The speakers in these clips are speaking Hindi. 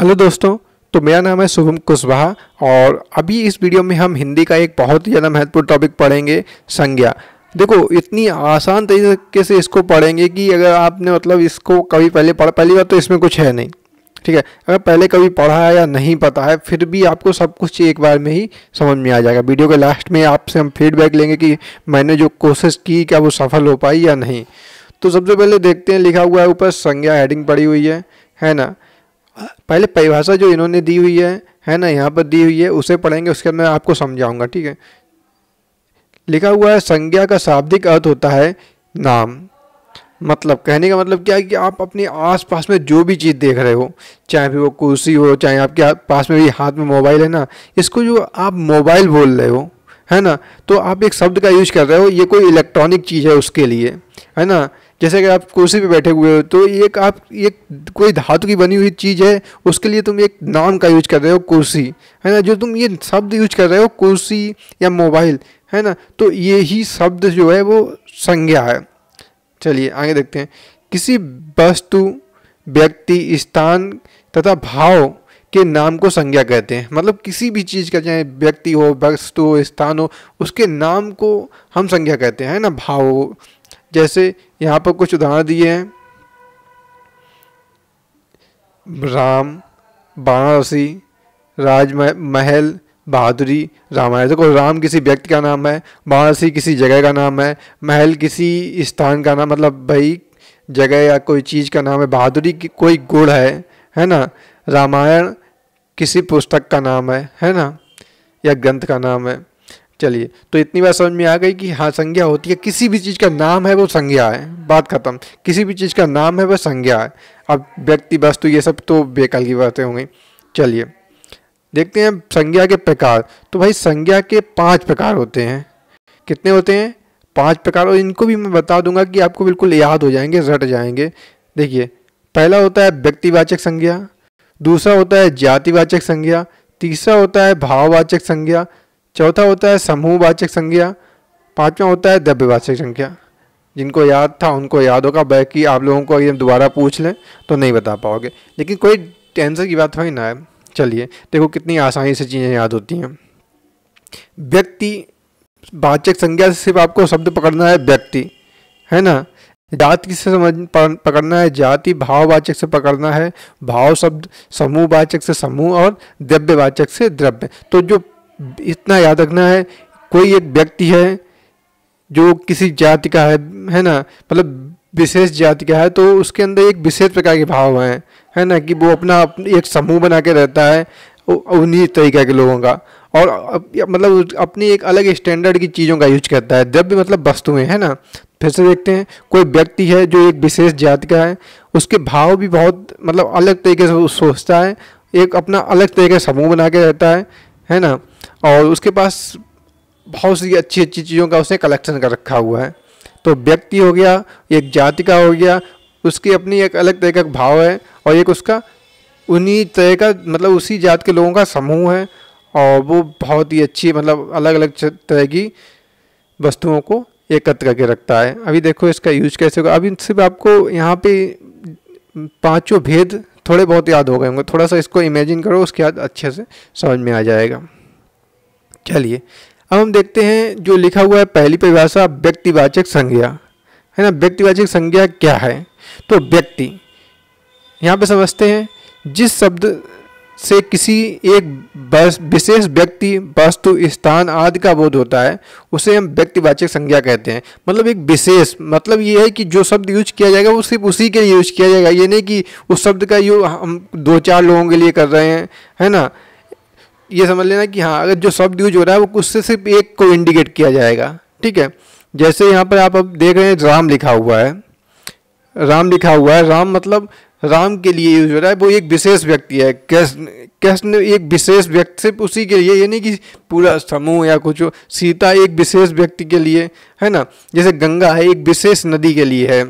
हेलो दोस्तों। तो मेरा नाम है शुभम कुशवाहा और अभी इस वीडियो में हम हिंदी का एक बहुत ही ज़्यादा महत्वपूर्ण टॉपिक पढ़ेंगे, संज्ञा। देखो, इतनी आसान तरीके से इसको पढ़ेंगे कि अगर आपने इसको कभी पहली बार तो इसमें कुछ है नहीं, ठीक है। अगर पहले कभी पढ़ा है या नहीं पता है फिर भी आपको सब कुछ एक बार में ही समझ में आ जाएगा। वीडियो के लास्ट में आपसे हम फीडबैक लेंगे कि मैंने जो कोशिश की क्या वो सफल हो पाई या नहीं। तो सबसे पहले देखते हैं, लिखा हुआ है ऊपर संज्ञा, हेडिंग पड़ी हुई है ना। पहले परिभाषा जो इन्होंने दी हुई है ना, यहाँ पर दी हुई है, उसे पढ़ेंगे, उसके बाद मैं आपको समझाऊंगा, ठीक है। लिखा हुआ है संज्ञा का शाब्दिक अर्थ होता है नाम। मतलब कहने का मतलब क्या है कि आप अपने आसपास में जो भी चीज़ देख रहे हो, चाहे फिर वो कुर्सी हो, चाहे आपके पास में भी हाथ में मोबाइल है ना, इसको जो आप मोबाइल बोल रहे हो है ना, तो आप एक शब्द का यूज कर रहे हो, ये कोई इलेक्ट्रॉनिक चीज़ है उसके लिए, है ना। जैसे कि आप कुर्सी पे बैठे हुए हो तो एक कोई धातु की बनी हुई चीज़ है, उसके लिए तुम एक नाम का यूज कर रहे हो, कुर्सी, है ना। जो तुम ये शब्द यूज कर रहे हो, कुर्सी या मोबाइल, है ना, तो ये ही शब्द जो है वो संज्ञा है। चलिए आगे देखते हैं। किसी वस्तु, व्यक्ति, स्थान तथा भाव के नाम को संज्ञा कहते हैं। मतलब किसी भी चीज़ का, चाहे व्यक्ति हो, वस्तु हो, स्थान हो, उसके नाम को हम संज्ञा कहते हैं, ना, भाव हो। जैसे यहाँ पर कुछ उदाहरण दिए हैं, राम, वाराणसी, राजमहल, बहादुरी, रामायण। देखो, राम किसी व्यक्ति का नाम है, वाराणसी किसी जगह का नाम है, महल किसी स्थान का नाम, मतलब भाई जगह या कोई चीज़ का नाम है, बहादुरी की कोई गुण है ना, रामायण किसी पुस्तक का नाम है ना, या ग्रंथ का नाम है। चलिए, तो इतनी बात समझ में आ गई कि हाँ, संज्ञा होती है, किसी भी चीज़ का नाम है वो संज्ञा है, बात खत्म। किसी भी चीज़ का नाम है वो संज्ञा है। अब व्यक्ति, वस्तु, ये सब तो बेकार की बातें हो गई। चलिए देखते हैं संज्ञा के प्रकार। तो भाई संज्ञा के 5 प्रकार होते हैं। कितने होते हैं? 5 प्रकार, और इनको भी मैं बता दूंगा कि आपको बिल्कुल याद हो जाएंगे, रट जाएंगे। देखिए, पहला होता है व्यक्तिवाचक संज्ञा, दूसरा होता है जातिवाचक संज्ञा, तीसरा होता है भाववाचक संज्ञा, चौथा होता है समूहवाचक संज्ञा, पांचवा होता है द्रव्यवाचक संज्ञा। जिनको याद था उनको याद होगा, बाकी आप लोगों को अगर दोबारा पूछ लें तो नहीं बता पाओगे, लेकिन कोई टेंशन की बात थोड़ी ना है। चलिए देखो कितनी आसानी से चीज़ें याद होती हैं। व्यक्तिवाचक संज्ञा से सिर्फ आपको शब्द पकड़ना है, व्यक्ति, है ना। जाति से पकड़ना है, जाति। भाववाचक से पकड़ना है, भाव शब्द। समूहवाचक से समूह, और द्रव्यवाचक से द्रव्य। तो जो इतना याद रखना है, कोई एक व्यक्ति है जो किसी जाति का है ना, मतलब विशेष जाति का है, तो उसके अंदर एक विशेष प्रकार के भाव हैं, है ना, कि वो अपना एक समूह बना के रहता है उन्हीं तरीके के लोगों का, और मतलब अपनी एक अलग स्टैंडर्ड की चीज़ों का यूज करता है। द्रव्य मतलब वस्तुएं, है ना। फिर से देखते हैं, कोई व्यक्ति है जो एक विशेष जाति का है, उसके भाव भी बहुत मतलब अलग तरीके से सोचता है, एक अपना अलग तरीके से समूह बना के रहता है ना, और उसके पास बहुत सी अच्छी अच्छी चीज़ों का उसने कलेक्शन कर रखा हुआ है। तो व्यक्ति हो गया, एक जाति का हो गया, उसकी अपनी एक अलग तरह का भाव है, और एक उसका उन्हीं तरह का मतलब उसी जात के लोगों का समूह है, और वो बहुत ही अच्छी मतलब अलग अलग तरह की वस्तुओं को एकत्र करके रखता है। अभी देखो इसका यूज कैसे होगा। अभी सिर्फ आपको यहाँ पे 5 भेद थोड़े बहुत याद हो गए होंगे, थोड़ा सा इसको इमेजिन करो, उसके बाद अच्छे से समझ में आ जाएगा। चलिए अब हम देखते हैं जो लिखा हुआ है, पहली परिभाषा व्यक्तिवाचक संज्ञा, है ना। व्यक्तिवाचक संज्ञा क्या है? तो व्यक्ति, यहाँ पे समझते हैं, जिस शब्द से किसी एक विशेष व्यक्ति, वस्तु, स्थान आदि का बोध होता है उसे हम व्यक्तिवाचक संज्ञा कहते हैं। मतलब एक विशेष, मतलब ये है कि जो शब्द यूज किया जाएगा वो सिर्फ उसी के लिए यूज किया जाएगा। ये नहीं कि उस शब्द का यूज हम 2-4 लोगों के लिए कर रहे हैं, है ना। ये समझ लेना कि हाँ, अगर जो शब्द यूज हो रहा है वो उससे सिर्फ एक को इंडिकेट किया जाएगा, ठीक है। जैसे यहाँ पर आप अब देख रहे हैं राम लिखा हुआ है, राम लिखा हुआ है, राम मतलब राम के लिए यूज हो रहा है, वो एक विशेष व्यक्ति है। कृष्ण एक विशेष व्यक्ति, सिर्फ उसी के लिए, ये नहीं कि पूरा समूह या कुछ। सीता एक विशेष व्यक्ति के लिए, है ना। जैसे गंगा है, एक विशेष नदी के लिए है,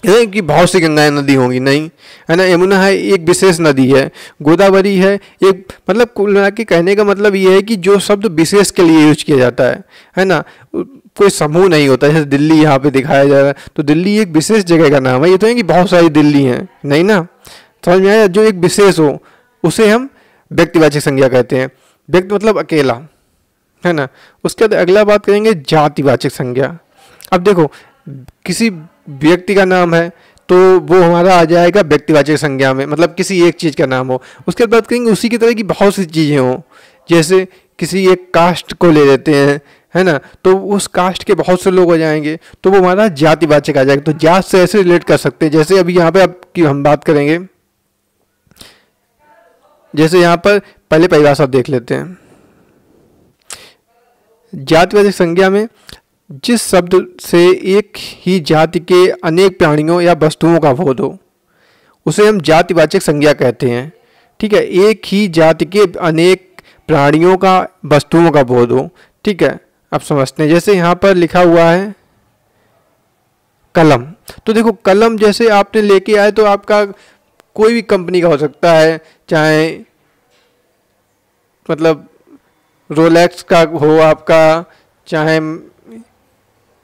कि बहुत सी गंगाएं नदी होंगी, नहीं, है ना। यमुना है, एक विशेष नदी है। गोदावरी है एक, मतलब कुल मिला के कहने का मतलब ये है कि जो शब्द विशेष के लिए यूज किया जाता है ना, कोई समूह नहीं होता। जैसे दिल्ली यहाँ पे दिखाया जा रहा है, तो दिल्ली एक विशेष जगह का नाम है, ये तो है कि बहुत सारी दिल्ली हैं, नहीं ना। समझ में आया? जो एक विशेष हो, उसे हम व्यक्तिवाचक संज्ञा कहते हैं। व्यक्ति मतलब अकेला, है ना। उसके बाद अगला बात करेंगे जातिवाचक संज्ञा। अब देखो किसी व्यक्ति का नाम है तो वो हमारा आ जाएगा व्यक्तिवाचक संज्ञा में, मतलब किसी एक चीज़ का नाम हो। उसके बाद बात करेंगे उसी की तरह की बहुत सी चीज़ें हों, जैसे किसी एक कास्ट को ले लेते हैं, है ना, तो उस कास्ट के बहुत से लोग हो जाएंगे तो वो हमारा जातिवाचक आ जाएगा। तो जात से ऐसे रिलेट कर सकते हैं, जैसे अभी यहाँ पे अब की हम बात करेंगे, जैसे यहाँ पर पहले परिभाषा देख लेते हैं। जातिवाचक संज्ञा में जिस शब्द से एक ही जाति के अनेक प्राणियों या वस्तुओं का बोध हो उसे हम जातिवाचक संज्ञा कहते हैं। ठीक है, एक ही जाति के अनेक प्राणियों का वस्तुओं का बोध हो। ठीक है, अब समझते हैं। जैसे यहाँ पर लिखा हुआ है कलम, तो देखो कलम जैसे आपने लेके आए तो आपका कोई भी कंपनी का हो सकता है, चाहे मतलब रोलेक्स का हो आपका, चाहे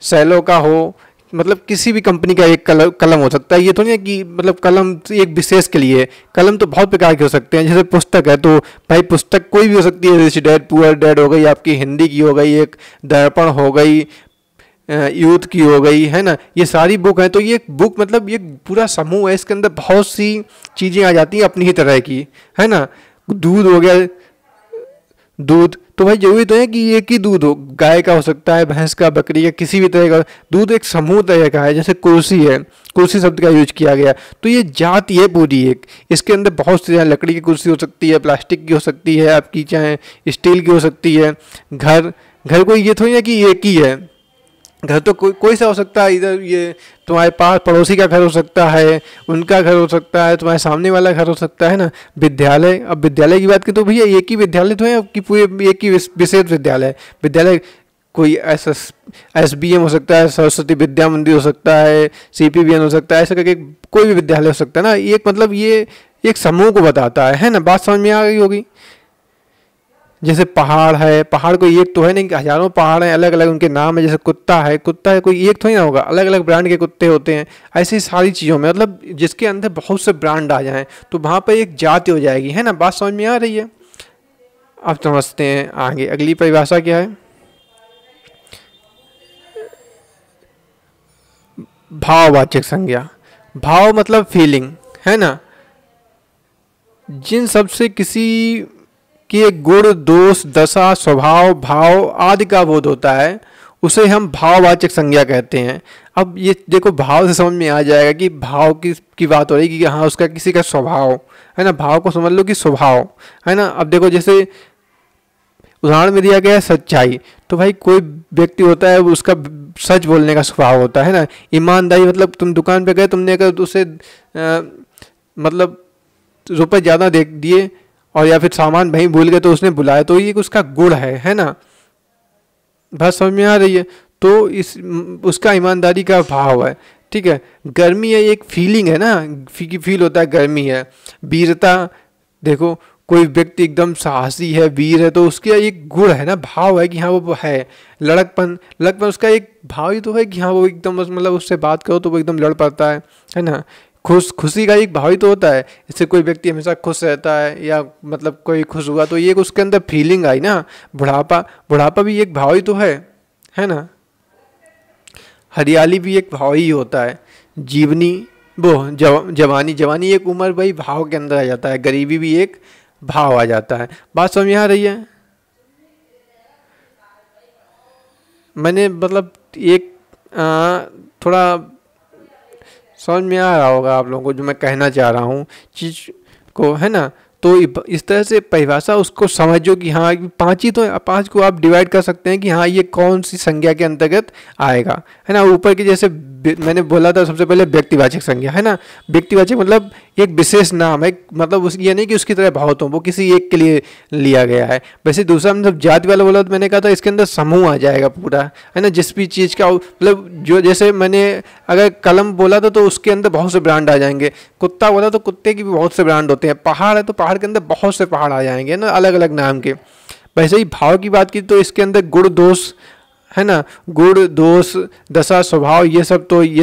सेलो का हो, मतलब किसी भी कंपनी का एक कलम हो सकता है। ये तो नहीं है कि मतलब कलम एक विशेष के लिए, कलम तो बहुत प्रकार के हो सकते हैं। जैसे पुस्तक है तो भाई पुस्तक कोई भी हो सकती है, रिच डैड पुअर डैड हो गई, आपकी हिंदी की हो गई, एक दर्पण हो गई, यूथ की हो गई, है ना, ये सारी बुक है। तो ये बुक मतलब ये पूरा समूह है, इसके अंदर बहुत सी चीज़ें आ जाती हैं अपनी ही तरह की, है ना। दूध हो गया, दूध तो भाई जरूरी तो है कि एक ही दूध हो, गाय का हो सकता है, भैंस का, बकरी का, किसी भी तरह का दूध एक समूह तरह का है। जैसे कुर्सी है, कुर्सी शब्द का यूज किया गया, तो ये जाति है पूरी एक। इसके अंदर बहुत सी, लकड़ी की कुर्सी हो सकती है, प्लास्टिक की हो सकती है आपकी, चाहे स्टील की हो सकती है। घर, घर कोई ये थोड़ी है कि एक ही है, घर तो कोई सा हो सकता है। इधर ये तुम्हारे पास पड़ोसी का घर हो सकता है, उनका घर हो सकता है, तुम्हारे सामने वाला घर हो सकता है ना। विद्यालय, अब विद्यालय की बात करें तो भैया एक ही विद्यालय तो है कि पूरे एक ही विशेष विद्यालय। विद्यालय कोई SBM हो सकता है, सरस्वती विद्या मंदिर हो सकता है, CPVN हो सकता है, ऐसा करके कोई भी विद्यालय हो सकता है ना। एक मतलब ये एक समूह को बताता है ना। बात समझ में आ गई होगी। जैसे पहाड़ है, पहाड़ कोई एक तो है नहीं, हजारों पहाड़ हैं, अलग अलग उनके नाम है। जैसे कुत्ता है, कुत्ता है कोई एक थोड़ी ना होगा, अलग अलग ब्रांड के कुत्ते होते हैं। ऐसी सारी चीज़ों में मतलब जिसके अंदर बहुत से ब्रांड आ जाएं तो वहाँ पर एक जाति हो जाएगी, है ना। बात समझ में आ रही है। अब समझते हैं आगे अगली परिभाषा क्या है। भाववाचक संज्ञा। भाव मतलब फीलिंग, है ना। जिन शब्द से किसी के गुण, दोष, दशा, स्वभाव, भाव आदि का बोध होता है उसे हम भाववाचक संज्ञा कहते हैं। अब ये देखो भाव से समझ में आ जाएगा कि भाव की बात हो रही है कि हाँ उसका किसी का स्वभाव, है ना। भाव को समझ लो कि स्वभाव, है ना। अब देखो जैसे उदाहरण में दिया गया है सच्चाई, तो भाई कोई व्यक्ति होता है उसका सच बोलने का स्वभाव होता है ना। ईमानदारी मतलब तुम दुकान पे गए, तुमने अगर उसे मतलब रुपए ज़्यादा दे दिए और या फिर सामान वहीं भूल गए तो उसने बुलाया, तो ये उसका गुण है ना। बात समझ में आ रही है। तो इस उसका ईमानदारी का भाव है। ठीक है, गर्मी है एक फीलिंग है ना, फील होता है गर्मी है। वीरता, देखो कोई व्यक्ति एकदम साहसी है, वीर है, तो उसका एक गुण है ना, भाव है कि हाँ वो है। लड़कपन, लड़कपन उसका एक भाव ही तो है कि हाँ वो एकदम मतलब उससे बात करो तो वो एकदम लड़ पाता है ना। खुशी का एक भाव ही तो होता है। इससे कोई व्यक्ति हमेशा खुश रहता है या मतलब कोई खुश हुआ तो ये उसके अंदर फीलिंग आई ना। बुढ़ापा, बुढ़ापा भी एक भाव ही तो है ना। हरियाली भी एक भाव ही होता है। जीवनी, वो जवानी, जवानी एक उम्र भाई भाव के अंदर आ जाता है। गरीबी भी एक भाव आ जाता है। बात समझ में आ रही है। मैंने मतलब एक थोड़ा समझ में आ रहा होगा आप लोगों को जो मैं कहना चाह रहा हूँ चीज़ को, है ना। तो इस तरह से परिभाषा उसको समझो कि हाँ पांच ही तो, पांच को आप डिवाइड कर सकते हैं कि हाँ ये कौन सी संज्ञा के अंतर्गत आएगा, है ना। ऊपर की जैसे मैंने बोला था सबसे पहले व्यक्तिवाचक संज्ञा, है ना। व्यक्तिवाचक मतलब एक विशेष नाम है, मतलब उस ये नहीं कि उसकी तरह बहुत हो, वो किसी एक के लिए लिया गया है। वैसे दूसरा मतलब जाति वाला बोला तो मैंने कहा था इसके अंदर समूह आ जाएगा पूरा, है ना। जिस भी चीज़ का मतलब जो, जैसे मैंने अगर कलम बोला था तो उसके अंदर बहुत से ब्रांड आ जाएंगे। कुत्ता बोला तो कुत्ते की भी बहुत से ब्रांड होते हैं। पहाड़ है तो पहाड़ के अंदर बहुत से पहाड़ आ जाएंगे ना, अलग अलग नाम के। वैसे ही भाव की बात की तो इसके अंदर गुण, दोष, है ना, गुण, दोष, दशा, स्वभाव, ये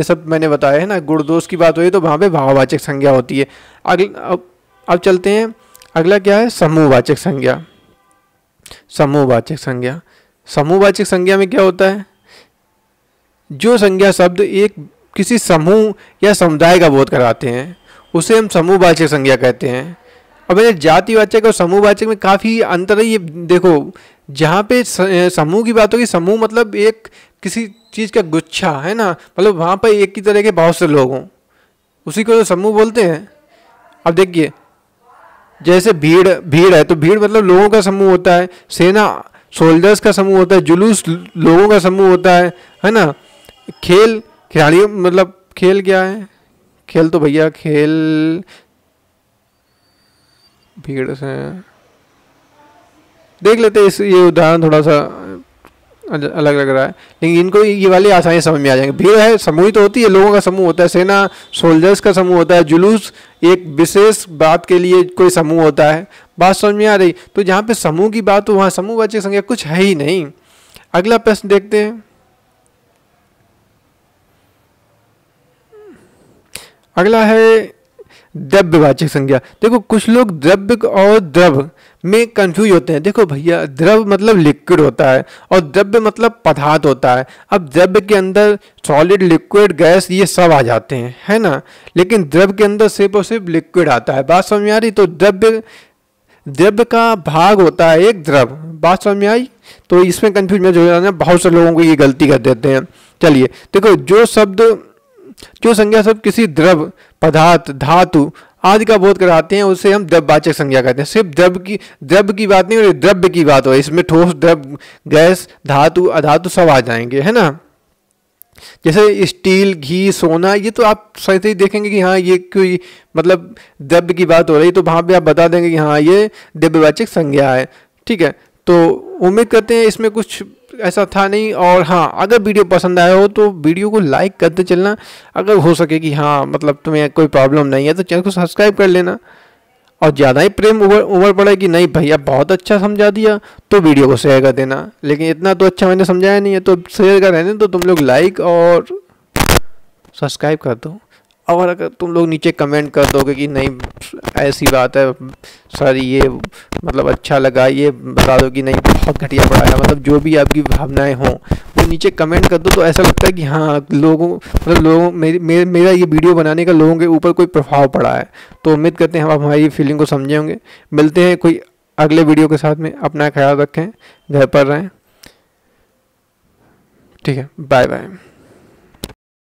सब मैंने बताया, है ना। गुण दोष की बात हुई तो वहाँ पे भाववाचक संज्ञा होती है। अब चलते हैं अगला क्या है, समूहवाचक संज्ञा। समूहवाचक संज्ञा, समूहवाचक संज्ञा में क्या होता है, जो संज्ञा शब्द एक किसी समूह या समुदाय का बोध कराते हैं उसे हम समूहवाचक संज्ञा कहते हैं। अब ये जातिवाचक और समूहवाचक में काफ़ी अंतर है। ये देखो, जहाँ पे समूह की बात होगी, समूह मतलब एक किसी चीज़ का गुच्छा है ना, मतलब वहाँ पर एक ही तरह के बहुत से लोग हों, उसी को तो समूह बोलते हैं। अब देखिए, जैसे भीड़ है तो भीड़ मतलब लोगों का समूह होता है, सेना सोल्जर्स का समूह होता है, जुलूस लोगों का समूह होता है ना। खेल खिलाड़ी, मतलब खेल क्या है, खेल तो भैया खेल भीड़ से देख लेते हैं। ये उदाहरण थोड़ा सा अलग लग रहा है, लेकिन इनको ये वाली आसानी समझ में आ जाएंगे। भीड़ है, समूह तो होती है, लोगों का समूह होता है, सेना सोल्जर्स का समूह होता है, जुलूस एक विशेष बात के लिए कोई समूह होता है। बात समझ में आ रही। तो जहाँ पे समूह की बात हो वहाँ समूहवाचक संज्ञा कुछ है ही नहीं। अगला प्रश्न देखते हैं। अगला है द्रव्यवाचक संज्ञा। देखो, कुछ लोग द्रव्य और द्रव में कंफ्यूज होते हैं। देखो भैया, द्रव मतलब लिक्विड होता है और द्रव्य मतलब पदार्थ होता है। अब द्रव्य के अंदर सॉलिड, लिक्विड, गैस ये सब आ जाते हैं, है ना, लेकिन द्रव के अंदर सिर्फ और सिर्फ लिक्विड आता है। बात समझ में आ रही। तो द्रव्य का भाग होता है एक द्रव। बात समझ में आई। तो इसमें कंफ्यूज में जो है, बहुत से लोगों को ये गलती कर देते हैं। चलिए देखो, जो संज्ञा शब्द किसी द्रव, पदार्थ, धातु आदि का बोध कराते हैं उसे हम द्रव्यवाचक संज्ञा कहते हैं। सिर्फ द्रव्य की बात नहीं हो रही, द्रव्य की बात हो रही। इसमें ठोस, द्रव, गैस, धातु, अधातु सब आ जाएंगे, है ना। जैसे स्टील, घी, सोना, ये तो आप सही से ही देखेंगे कि हाँ ये कोई मतलब द्रव्य की बात हो रही, तो वहाँ पे आप बता देंगे कि हाँ ये द्रव्यवाचक संज्ञा है। ठीक है, तो उम्मीद करते हैं इसमें कुछ ऐसा था नहीं। और हाँ, अगर वीडियो पसंद आया हो तो वीडियो को लाइक करते चलना। अगर हो सके कि हाँ मतलब तुम्हें कोई प्रॉब्लम नहीं है तो चैनल को सब्सक्राइब कर लेना। और ज़्यादा ही प्रेम उमड़ पड़े कि नहीं भैया बहुत अच्छा समझा दिया तो वीडियो को शेयर कर देना। लेकिन इतना तो अच्छा मैंने समझाया नहीं है तो शेयर कर रहने, तो तुम लोग लाइक और सब्सक्राइब कर दो। और अगर तुम लोग नीचे कमेंट कर दोगे कि नहीं ऐसी बात है सर, ये मतलब अच्छा लगा, ये बता दो कि नहीं बहुत घटिया पढ़ाया, मतलब जो भी आपकी भावनाएं हों वो नीचे कमेंट कर दो। तो ऐसा लगता है कि हाँ लोगों मेरा ये वीडियो बनाने का लोगों के ऊपर कोई प्रभाव पड़ा है। तो उम्मीद करते हैं हम आप हमारी फीलिंग को समझे होंगे। मिलते हैं कोई अगले वीडियो के साथ में। अपना ख्याल रखें, घर पर रहें। ठीक है, बाय बाय।